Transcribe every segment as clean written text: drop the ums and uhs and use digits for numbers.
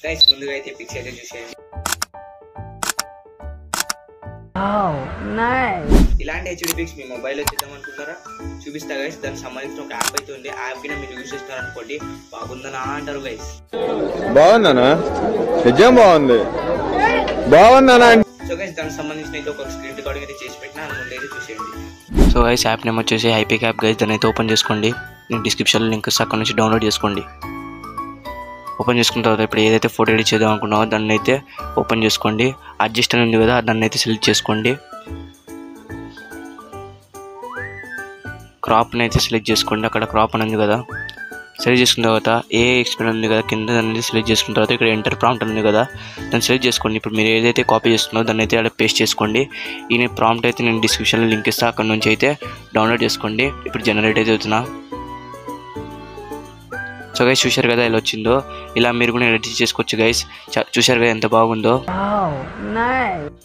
Guys ముందుగా అయితే pics అయితే చూసేయండి. ఇలాంటి హెచ్డి పిక్స్ మీ మొబైల్లో చేద్దాం అనుకుంటారా? చూపిస్తా గైస్. దానికి సంబంధించిన ఒక యాప్ అయితే ఉంది. ఆ యాప్ కింద మీరు యూజ్ చేస్తున్నారు అనుకోండి, బాగుందనా అంటారు గైస్. బాగుందనా? నిజం బాగుంది, బాగుందనా? సో గైస్ దానికి సంబంధించిన అయితే ఒక స్క్రీన్ రికార్డింగ్ అయితే చేసి పెట్టినా, అది ముందు అయితే చూసేయండి. సో గైస్ యాప్ నేమ్ వచ్చేసి హైపిక్ యాప్ గైస్. దాన్ని అయితే ఓపెన్ చేసుకోండి. నేను డిస్క్రిప్షన్లో లింక్ ఇస్తాను, అక్కడ నుంచి డౌన్లోడ్ చేసుకోండి. ఓపెన్ చేసుకున్న తర్వాత ఇప్పుడు ఏదైతే ఫోటో ఎడిట్ చేద్దాం అనుకున్నామో దాన్ని అయితే ఓపెన్ చేసుకోండి. అడ్జస్ట్ అని ఉంది కదా, దాన్ని అయితే సెలెక్ట్ చేసుకోండి. క్రాప్ని అయితే సెలెక్ట్ చేసుకోండి. అక్కడ క్రాప్ అని ఉంది కదా, సెలెక్ట్ చేసుకున్న తర్వాత ఏ ఎక్స్పెన్ ఉంది కదా కింద, దాన్ని సెలెక్ట్ చేసుకున్న తర్వాత ఇక్కడ ఎంటర్ ప్రాంప్ట్ ఉంది కదా, దాన్ని సెలెక్ట్ చేసుకోండి. ఇప్పుడు మీరు ఏదైతే కాపీ చేస్తున్నారో దాన్ని అయితే అక్కడ పేస్ట్ చేసుకోండి. ఈ ప్రాంప్ట్ అయితే నేను డిస్క్రిప్షన్లో లింక్ ఇస్తాను, అక్కడ నుంచి అయితే డౌన్లోడ్ చేసుకోండి. ఇప్పుడు జనరేట్ అయితే అవుతున్నా. సో గైస్ చూశారు కదా ఎలా వచ్చిందో, ఇలా మీరు కూడా ఎడిట్ చేసుకోవచ్చు గైస్. చూశారు కదా ఎంత బాగుందో.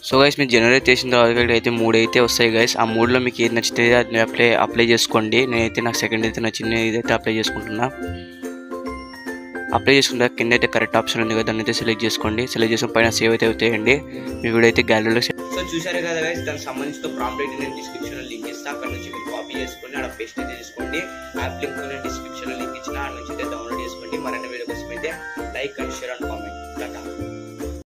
సో గైస్ మీరు జనరేట్ చేసిన తర్వాత అయితే 3 అయితే వస్తాయి గైస్. ఆ 3లో మీకు ఏది నచ్చితే అది అప్లై చేసుకోండి. నేనైతే నాకు సెకండ్ అయితే నచ్చింది, ఇదైతే అప్లై చేసుకుంటున్నా. అప్లై చేసుకుంటే కింద అయితే కరెక్ట్ ఆప్షన్ ఉంది కదా, దాన్ని అయితే సెలెక్ట్ చేసుకోండి. సెలెక్ట్ చేసుకుని పైన సేవ్ అయితే అవుతాయండి. మీ వీడియో అయితే గ్యాలరీలో. సో చూసారు కదా గైస్, దానికి సంబంధించిన ప్రాంప్ట్ అయితే నేను డిస్క్రిప్షన్లో లింక్ ఇస్తాను, అక్కడ నుంచి మీరు కాపీ చేసుకొని అక్కడ పేస్ట్ అయితే చేసుకోండి. యాప్ లింక్ నేను డిస్క్రిప్షన్లో లింక్ ఇచ్చిన, అక్కడ నుంచి అయితే డౌన్లోడ్ చేసుకోండి. మరిన్ని వీడియో కోసం అయితే like and share and comment.